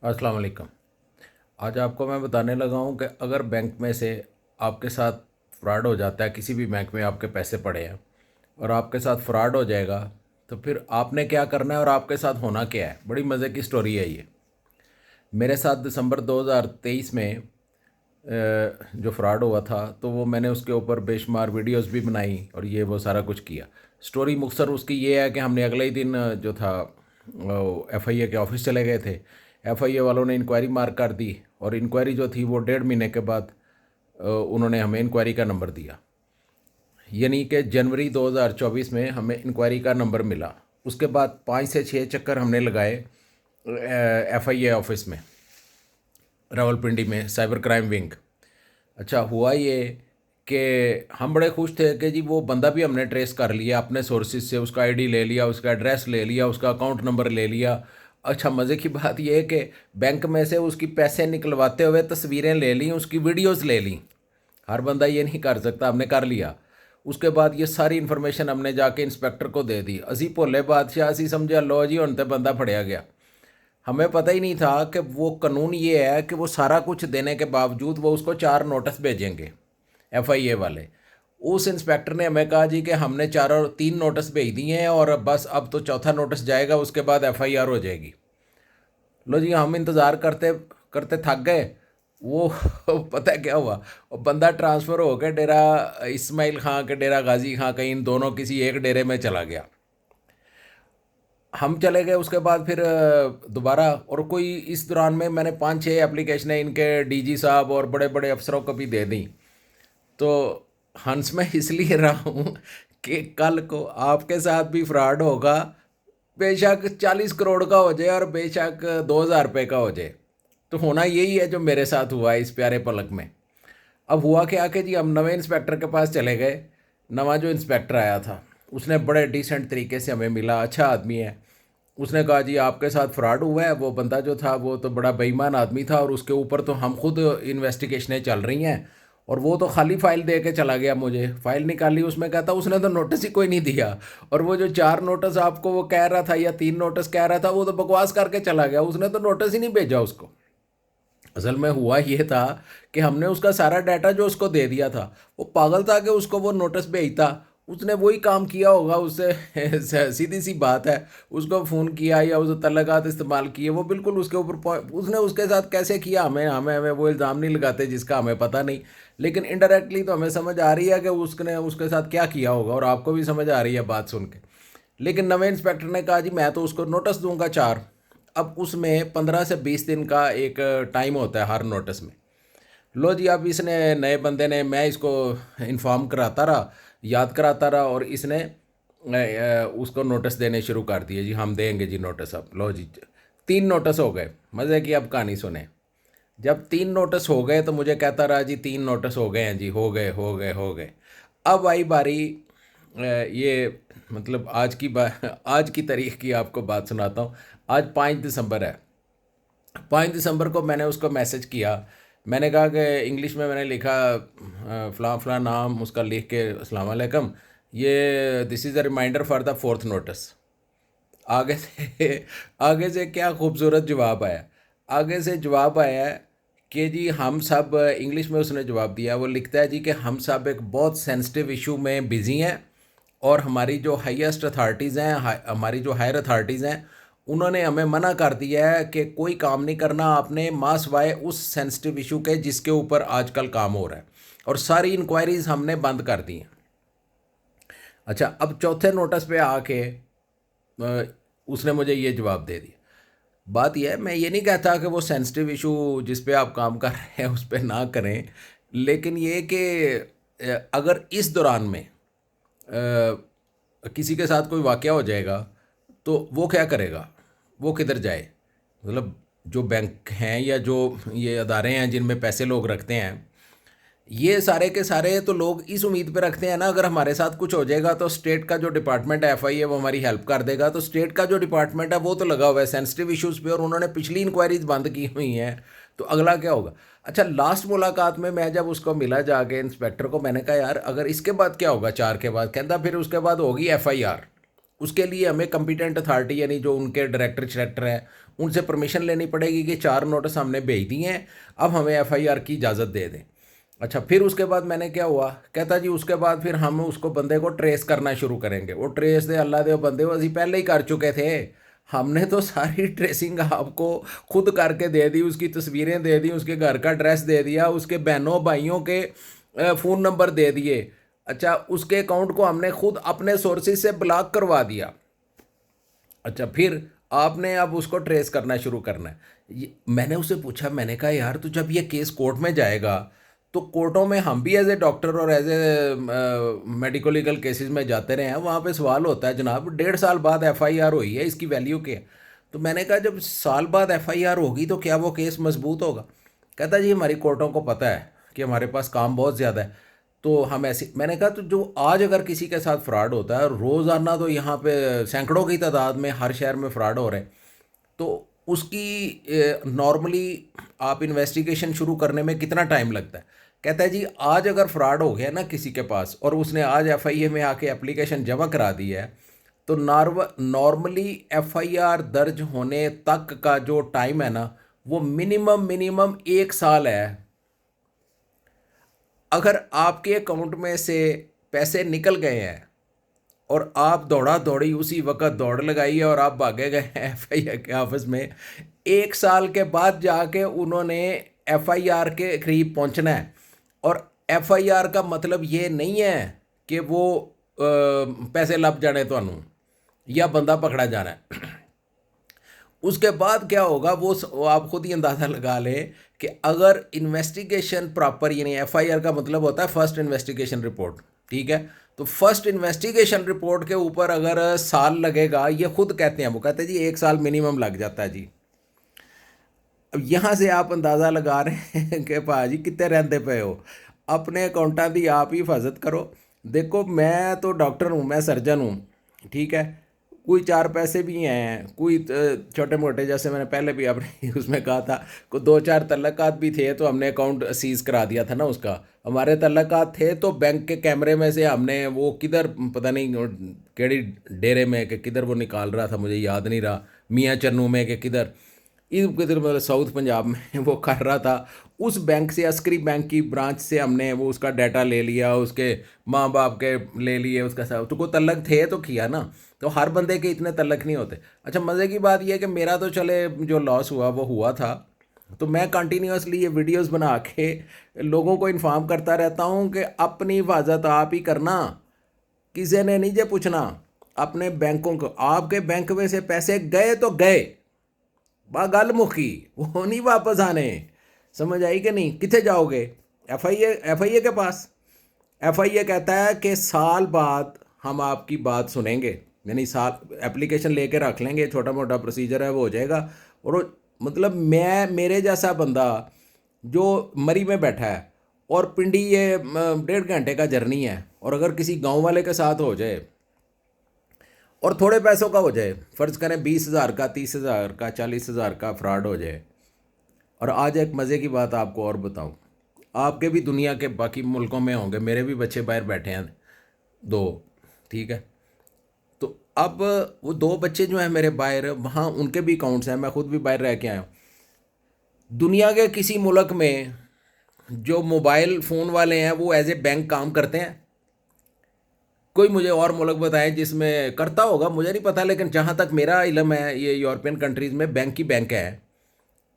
अस्सलाम वालेकुम। आज आपको मैं बताने लगा हूँ कि अगर बैंक में से आपके साथ फ्रॉड हो जाता है, किसी भी बैंक में आपके पैसे पड़े हैं और आपके साथ फ्रॉड हो जाएगा, तो फिर आपने क्या करना है और आपके साथ होना क्या है। बड़ी मज़े की स्टोरी है ये। मेरे साथ दिसंबर 2023 में जो फ्रॉड हुआ था, तो वो मैंने उसके ऊपर बेशुमार वीडियोस भी बनाई और ये वो सारा कुछ किया। स्टोरी मुख्तसर उसकी ये है कि हमने अगले ही दिन जो था एफआईए के ऑफिस चले गए थे। एफआईए वालों ने इंक्वायरी मार्क कर दी और इंक्वायरी जो थी वो 1.5 महीने के बाद उन्होंने हमें इंक्वायरी का नंबर दिया। यानी कि जनवरी 2024 में हमें इंक्वायरी का नंबर मिला। उसके बाद 5 से 6 चक्कर हमने लगाए एफआईए ऑफिस में, रावलपिंडी में साइबर क्राइम विंग। अच्छा हुआ ये कि हम बड़े खुश थे कि जी वो बंदा भी हमने ट्रेस कर लिया अपने सोर्सेज से, उसका आईडी ले लिया, उसका एड्रेस ले लिया, उसका अकाउंट नंबर ले लिया। अच्छा मज़े की बात यह है कि बैंक में से उसकी पैसे निकलवाते हुए तस्वीरें ले ली, उसकी वीडियोस ले ली। हर बंदा ये नहीं कर सकता, हमने कर लिया। उसके बाद ये सारी इन्फॉर्मेशन हमने जाके इंस्पेक्टर को दे दी। असी भोले बादशाह असी समझा लो जी हुण ते बंदा फड़िया गया। हमें पता ही नहीं था कि वो कानून ये है कि वो सारा कुछ देने के बावजूद वो उसको 4 नोटिस भेजेंगे एफआईए वाले। उस इंस्पेक्टर ने हमें कहा जी कि हमने 3 नोटिस भेज दिए हैं और बस अब तो चौथा नोटिस जाएगा, उसके बाद एफआईआर हो जाएगी। लो जी हम इंतज़ार करते करते थक गए। वो पता है क्या हुआ, वो बंदा ट्रांसफ़र हो के डेरा इस्माइल खां के डेरा गाजी खां, कहीं इन दोनों किसी एक डेरे में चला गया। हम चले गए उसके बाद फिर दोबारा। और कोई इस दौरान में मैंने 5-6 एप्लीकेशनें इनके डीजी साहब और बड़े बड़े अफसरों को भी दे दी। तो हंस मैं इसलिए रहा हूँ कि कल को आपके साथ भी फ्रॉड होगा। बेशक 40 करोड़ का हो जाए और बेशक 2,000 रुपये का हो जाए, तो होना यही है जो मेरे साथ हुआ है इस प्यारे पलक में। अब हुआ क्या कि जी हम नवे इंस्पेक्टर के पास चले गए। नवा जो इंस्पेक्टर आया था उसने बड़े डिसेंट तरीके से हमें मिला, अच्छा आदमी है। उसने कहा जी आपके साथ फ्रॉड हुआ है। वो बंदा जो था वो तो बड़ा बेईमान आदमी था और उसके ऊपर तो हम खुद इन्वेस्टिगेशनें चल रही हैं। और वो तो खाली फाइल दे के चला गया, मुझे फाइल निकाली, उसमें कहता उसने तो नोटिस ही कोई नहीं दिया। और वो जो 4 नोटिस आपको वो कह रहा था या 3 नोटिस कह रहा था, वो तो बकवास करके चला गया, उसने तो नोटिस ही नहीं भेजा उसको। असल में हुआ ये था कि हमने उसका सारा डाटा जो उसको दे दिया था, वो पागल था कि उसको वो नोटिस भेजता। उसने वही काम किया होगा उससे सीधी सी बात है। उसको फ़ोन किया या उसे तलगात इस्तेमाल किए, वो बिल्कुल उसके ऊपर उसने उसके साथ कैसे किया, हमें हमें हमें वो इल्ज़ाम नहीं लगाते जिसका हमें पता नहीं। लेकिन इनडायरेक्टली तो हमें समझ आ रही है कि उसने उसके साथ क्या किया होगा और आपको भी समझ आ रही है बात सुन के। लेकिन नवे इंस्पेक्टर ने कहा जी मैं तो उसको नोटिस दूंगा 4। अब उसमें 15 से 20 दिन का एक टाइम होता है हर नोटिस में। लो जी अब इसने नए बंदे ने, मैं इसको इन्फॉर्म कराता रहा, याद कराता रहा और इसने उसको नोटिस देने शुरू कर दिए। जी हम देंगे जी नोटिस। अब लो जी 3 नोटिस हो गए। मज़े की अब कहानी सुने। जब 3 नोटिस हो गए तो मुझे कहता रहा जी 3 नोटिस हो गए हैं जी, हो गए हो गए हो गए। अब आई बारी ये मतलब आज की तारीख की आपको बात सुनाता हूँ। आज 5 दिसंबर है। 5 दिसंबर को मैंने उसको मैसेज किया। मैंने कहा कि इंग्लिश में मैंने लिखा फ़लाँ फ़लाँ नाम उसका लिख के, अस्सलाम वालेकुम, ये this is a reminder for the 4th notice. आगे से आगे से क्या खूबसूरत जवाब आया। आगे से जवाब आया कि जी हम सब, इंग्लिश में उसने जवाब दिया, वो लिखता है जी कि हम सब एक बहुत सेंसिटिव इशू में बिज़ी हैं और हमारी जो हाईएस्ट अथॉरिटीज़ हैं, हमारी जो हायर अथॉरिटीज़ हैं, उन्होंने हमें मना कर दिया है कि कोई काम नहीं करना आपने माँ सिवाय उस सेंसिटिव इशू के जिसके ऊपर आजकल काम हो रहा है, और सारी इंक्वायरीज़ हमने बंद कर दी हैं। अच्छा अब चौथे नोटिस पे आके अ, उसने मुझे ये जवाब दे दिया। बात यह है, मैं ये नहीं कहता कि वो सेंसिटिव इशू जिस पे आप काम कर रहे हैं उस पे ना करें, लेकिन ये कि अगर इस दौरान में किसी के साथ कोई वाक़या हो जाएगा तो वो क्या करेगा, वो किधर जाए। मतलब जो बैंक हैं या जो ये अदारे हैं जिनमें पैसे लोग रखते हैं, ये सारे के सारे तो लोग इस उम्मीद पे रखते हैं ना, अगर हमारे साथ कुछ हो जाएगा तो स्टेट का जो डिपार्टमेंट है एफआईए वो हमारी हेल्प कर देगा। तो स्टेट का जो डिपार्टमेंट है वो तो लगा हुआ है सेंसिटिव इश्यूज़ पे और उन्होंने पिछली इंक्वायरीज बंद की हुई हैं, तो अगला क्या होगा। अच्छा लास्ट मुलाकात में मैं जब उसको मिला जाके इंस्पेक्टर को, मैंने कहा यार अगर इसके बाद क्या होगा 4 के बाद, कहता फिर उसके बाद होगी एफआईआर। उसके लिए हमें कंपिटेंट अथॉरिटी यानी जो उनके डायरेक्टर शायरेक्टर हैं उनसे परमिशन लेनी पड़ेगी कि 4 नोटिस हमने भेज दिए हैं, अब हमें एफआईआर की इजाज़त दे दें। अच्छा, फिर उसके बाद मैंने क्या हुआ, कहता जी उसके बाद फिर हम उसको बंदे को ट्रेस करना शुरू करेंगे। वो ट्रेस दे अल्लाह दे बंदे वो अभी पहले ही कर चुके थे। हमने तो सारी ट्रेसिंग आपको खुद करके दे दी, उसकी तस्वीरें दे दी, उसके घर का एड्रेस दे दिया, उसके बहनों भाइयों के फ़ोन नंबर दे दिए। अच्छा, उसके अकाउंट को हमने खुद अपने सोर्सेज से ब्लॉक करवा दिया। अच्छा, फिर आपने अब उसको ट्रेस करना शुरू करना है। मैंने उससे पूछा, मैंने कहा यार तो जब ये केस कोर्ट में जाएगा तो कोर्टों में हम भी एज ए डॉक्टर और as a medico legal cases में जाते रहे हैं, वहाँ पे सवाल होता है जनाब 1.5 साल बाद एफआईआर हुई है, इसकी वैल्यू क्या है? तो मैंने कहा जब साल बाद एफआईआर होगी तो क्या वो केस मजबूत होगा? कहता जी हमारी कोर्टों को पता है कि हमारे पास काम बहुत ज़्यादा है, तो हम ऐसे। मैंने कहा तो जो आज अगर किसी के साथ फ्रॉड होता है रोज़ाना, तो यहाँ पे सैकड़ों की तादाद में हर शहर में फ्रॉड हो रहे हैं, तो उसकी नॉर्मली आप इन्वेस्टिगेशन शुरू करने में कितना टाइम लगता है? कहता है जी आज अगर फ्रॉड हो गया ना किसी के पास और उसने आज एफआईए में आके एप्लीकेशन जमा करा दी है, तो नॉर्मली एफआईआर दर्ज होने तक का जो टाइम है ना, वो मिनिमम मिनिमम 1 साल है। अगर आपके अकाउंट में से पैसे निकल गए हैं और आप दौड़ा दौड़ी उसी वक्त दौड़ लगाई है और आप भागे गए एफआईआर के ऑफिस में, 1 साल के बाद जाके उन्होंने एफआईआर के करीब पहुंचना है। और एफआईआर का मतलब ये नहीं है कि वो पैसे लभ जाने तो या बंदा पकड़ा जाना है। उसके बाद क्या होगा वो आप खुद ही अंदाज़ा लगा लें कि अगर इन्वेस्टिगेशन प्रॉपर, यानी एफआईआर का मतलब होता है फर्स्ट इन्वेस्टिगेशन रिपोर्ट, ठीक है? तो फर्स्ट इन्वेस्टिगेशन रिपोर्ट के ऊपर अगर साल लगेगा, ये खुद कहते हैं, वो कहते हैं जी 1 साल मिनिमम लग जाता है जी। अब यहाँ से आप अंदाज़ा लगा रहे हैं कि भाजी कितने रहते पे हो, अपने अकाउंटां की आप ही हिफाजत करो। देखो मैं तो डॉक्टर हूँ, मैं सर्जन हूँ, ठीक है? कोई 4 पैसे भी हैं, कोई छोटे मोटे, जैसे मैंने पहले भी अपने उसमें कहा था, को 2-4 तल्लकात भी थे तो हमने अकाउंट सीज़ करा दिया था ना उसका। हमारे तल्लकात थे तो बैंक के कैमरे में से हमने वो किधर पता नहीं केड़ी डेरे में कि किधर वो निकाल रहा था, मुझे याद नहीं रहा, मियाँ चन्नू में कि किधर, किधर मतलब साउथ पंजाब में वो कर रहा था। उस बैंक से, अस्करी बैंक की ब्रांच से हमने वो उसका डाटा ले लिया, उसके माँ बाप के ले लिए, उसका सब तो कोई तल्लक थे तो किया ना। तो हर बंदे के इतने तल्लक नहीं होते। अच्छा, मज़े की बात यह है कि मेरा तो चले जो लॉस हुआ वो हुआ था, तो मैं कंटिन्यूसली ये वीडियोस बना के लोगों को इन्फॉर्म करता रहता हूँ कि अपनी हिफाजत आप ही करना, किसी ने नहीं जे पूछना। अपने बैंकों को, आपके बैंक में से पैसे गए तो गए, बा गल मुखी, वो नहीं वापस आने। समझ आई कि नहीं? कितने जाओगे? एफआईए के पास। एफआईए कहता है कि साल बाद हम आपकी बात सुनेंगे, यानी साल एप्लीकेशन लेके रख लेंगे, छोटा मोटा प्रोसीजर है वो हो जाएगा। और मतलब मैं, मेरे जैसा बंदा जो मरी में बैठा है और पिंडी ये 1.5 घंटे का जर्नी है, और अगर किसी गांव वाले के साथ हो जाए और थोड़े पैसों का हो जाए, फ़र्ज़ करें 20,000 का, 30,000 का, 40,000 का फ्रॉड हो जाए। और आज एक मज़े की बात आपको और बताऊं, आपके भी दुनिया के बाकी मुल्कों में होंगे, मेरे भी बच्चे बाहर बैठे हैं 2, ठीक है? तो अब वो 2 बच्चे जो हैं मेरे बाहर, वहाँ उनके भी अकाउंट्स हैं, मैं खुद भी बाहर रह के आया हूँ। दुनिया के किसी मुल्क में जो मोबाइल फ़ोन वाले हैं वो एज ए बैंक काम करते हैं? कोई मुझे और मुल्क बताएं जिसमें करता होगा, मुझे नहीं पता, लेकिन जहाँ तक मेरा इल्म है ये यूरोपियन कंट्रीज़ में बैंक ही बैंक है।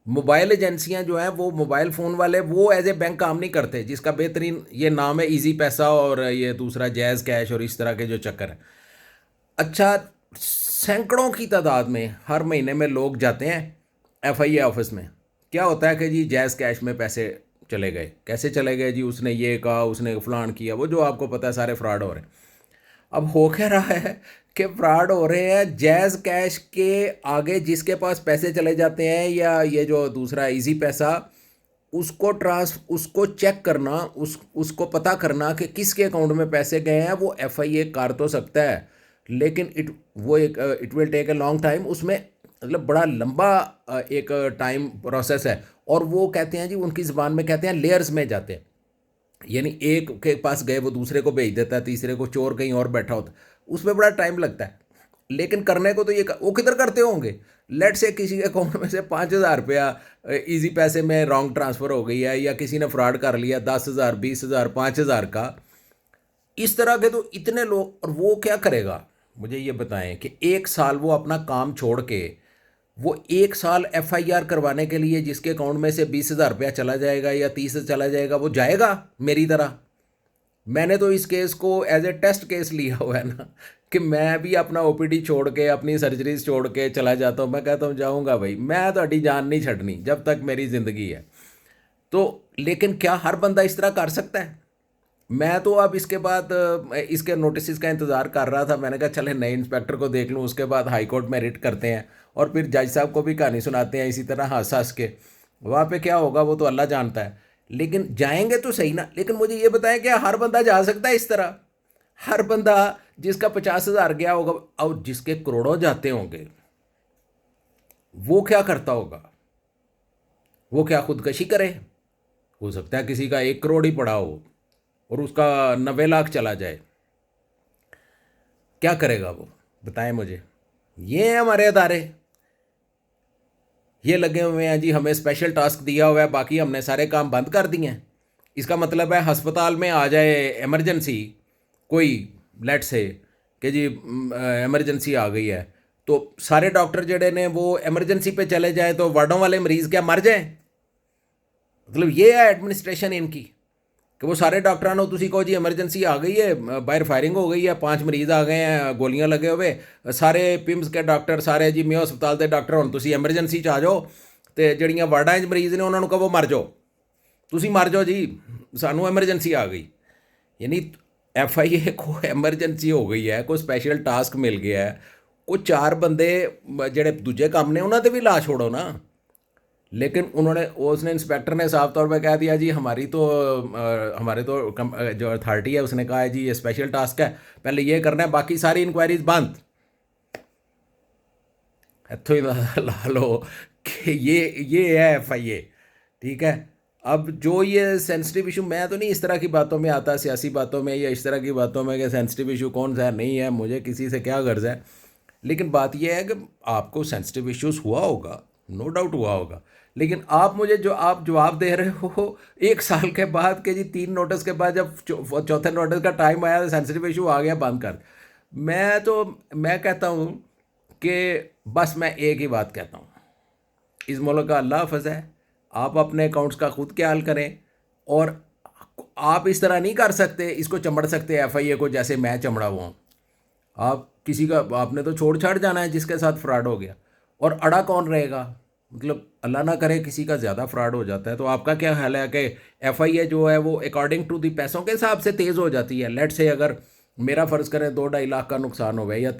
मोबाइल एजेंसियां जो हैं वो मोबाइल फ़ोन वाले वो एज ए बैंक काम नहीं करते, जिसका बेहतरीन ये नाम है इजी पैसा और ये दूसरा जैज़ कैश और इस तरह के जो चक्कर है। अच्छा, सैकड़ों की तादाद में हर महीने में लोग जाते हैं एफआईए ऑफिस में। क्या होता है कि जी जैज़ कैश में पैसे चले गए, कैसे चले गए जी, उसने ये कहा, उसने फलान किया, वो जो आपको पता है सारे फ्रॉड हो रहे हैं। अब हो क्या रहा है कि फ्रॉड हो रहे हैं जैज़ कैश के आगे, जिसके पास पैसे चले जाते हैं, या ये जो दूसरा इजी पैसा, उसको चेक करना, उसको पता करना कि किसके अकाउंट में पैसे गए हैं, वो एफआईए कर तो सकता है, लेकिन it will take a long time. उसमें मतलब बड़ा लंबा एक टाइम प्रोसेस है। और वो कहते हैं जी, उनकी ज़बान में कहते हैं लेयर्स में जाते हैं, यानी एक के पास गए वो दूसरे को भेज देता है, तीसरे को, चोर कहीं और बैठा होता है, उसमें बड़ा टाइम लगता है। लेकिन करने को तो ये वो किधर करते होंगे? लेट से किसी के अकाउंट में से 5,000 रुपया इजी पैसे में रॉन्ग ट्रांसफ़र हो गई है, या किसी ने फ्रॉड कर लिया 10,000 20,000 5,000 का, इस तरह के तो इतने लोग। और वो क्या करेगा, मुझे ये बताएं कि एक साल वो अपना काम छोड़ के, वो एक साल एफआईआर करवाने के लिए जिसके अकाउंट में से 20,000 रुपया चला जाएगा या 30 चला जाएगा, वो जाएगा मेरी तरह? मैंने तो इस केस को एज ए टेस्ट केस लिया हुआ है ना, कि मैं भी अपना ओपीडी छोड़ के, अपनी सर्जरीज छोड़ के चला जाता हूँ। मैं कहता हूँ जाऊँगा भाई, मैं तो अड्डी जान नहीं छड़नी जब तक मेरी ज़िंदगी है। तो लेकिन क्या हर बंदा इस तरह कर सकता है? मैं तो अब इसके बाद इसके नोटिस का इंतज़ार कर रहा था। मैंने कहा चले नए इंस्पेक्टर को देख लूँ, उसके बाद हाई कोर्ट में रिट करते हैं और फिर जज साहब को भी कहानी सुनाते हैं इसी तरह हंस हंस के। वहाँ पे क्या होगा वो तो अल्लाह जानता है, लेकिन जाएंगे तो सही ना। लेकिन मुझे ये बताएं, क्या हर बंदा जा सकता है इस तरह? हर बंदा जिसका 50,000 गया होगा और जिसके करोड़ों जाते होंगे, वो क्या करता होगा? वो क्या खुदकशी करे? हो सकता है किसी का 1 करोड़ ही पड़ा हो और उसका 90 लाख चला जाए। क्या करेगा वो, बताएं मुझे। ये हैं हमारे अदारे, ये लगे हुए हैं जी, हमें स्पेशल टास्क दिया हुआ है, बाकी हमने सारे काम बंद कर दिए हैं। इसका मतलब है अस्पताल में आ जाए इमरजेंसी कोई, लेट से कि जी इमरजेंसी आ गई है, तो सारे डॉक्टर जड़े ने वो इमरजेंसी पे चले जाए तो वार्डों वाले मरीज़ क्या मर जाएं? मतलब ये है एडमिनिस्ट्रेशन इनकी, कि वो सारे डॉक्टरों को तुसी कहो जी इमरजेंसी आ गई है, बाहर फायरिंग हो गई है, 5 मरीज़ आ गए हैं गोलियां लगे हुए, सारे पिम्स के डॉक्टर, सारे जी मेयो हस्पताल के डॉक्टर हुण तुसी इमरजेंसी आ जाओ, तो जड़ियाँ वार्डां मरीज़ ने उन्होंने कहो मर जाओ, तुसी मर जाओ जी, सानू इमरजेंसी आ गई। यानी एफआईए को इमरजेंसी हो गई है, कोई स्पैशल टास्क मिल गया है, कोई 4 बंदे ਜਿਹੜੇ दूजे काम ने उन्होंने भी ला छोड़ो ना। लेकिन उन्होंने, उसने इंस्पेक्टर ने साफ तौर पे कह दिया जी हमारी तो हमारे तो जो अथॉरिटी है उसने कहा है जी ये स्पेशल टास्क है, पहले ये करना है, बाकी सारी इंक्वायरीज बंद। इतों ही ला लो कि ये है एफआईए। ठीक है, अब जो ये सेंसिटिव इशू, मैं तो नहीं इस तरह की बातों में आता, सियासी बातों में या इस तरह की बातों में कि सेंसिटिव इशू कौन सा है नहीं है, मुझे किसी से क्या गर्ज है। लेकिन बात यह है कि आपको सेंसिटिव इश्यूज हुआ होगा, नो डाउट हुआ होगा, लेकिन आप मुझे जो आप जवाब दे रहे हो 1 साल के बाद के जी 3 नोटिस के बाद, जब चौथे नोटिस का टाइम आया तो सेंसिटिव इशू आ गया, बंद कर। मैं कहता हूँ कि बस मैं एक ही बात कहता हूँ, इस मुल्क का अल्लाह हाफ़िज़ है, आप अपने अकाउंट्स का खुद ख्याल करें। और आप इस तरह नहीं कर सकते, इसको चमड़ सकते एफआईए को जैसे मैं चमड़ा हुआ हूँ। आप किसी का, आपने तो छोड़ छाड़ जाना है जिसके साथ फ्रॉड हो गया, और अड़ा कौन रहेगा? मतलब अल्लाह ना करे किसी का ज़्यादा फ्रॉड हो जाता है, तो आपका क्या ख्याल है कि एफआईए जो है वो अकॉर्डिंग टू दी पैसों के हिसाब से तेज़ हो जाती है? लेट से अगर मेरा फ़र्ज़ करें 2-2.5 लाख का नुकसान हो गया या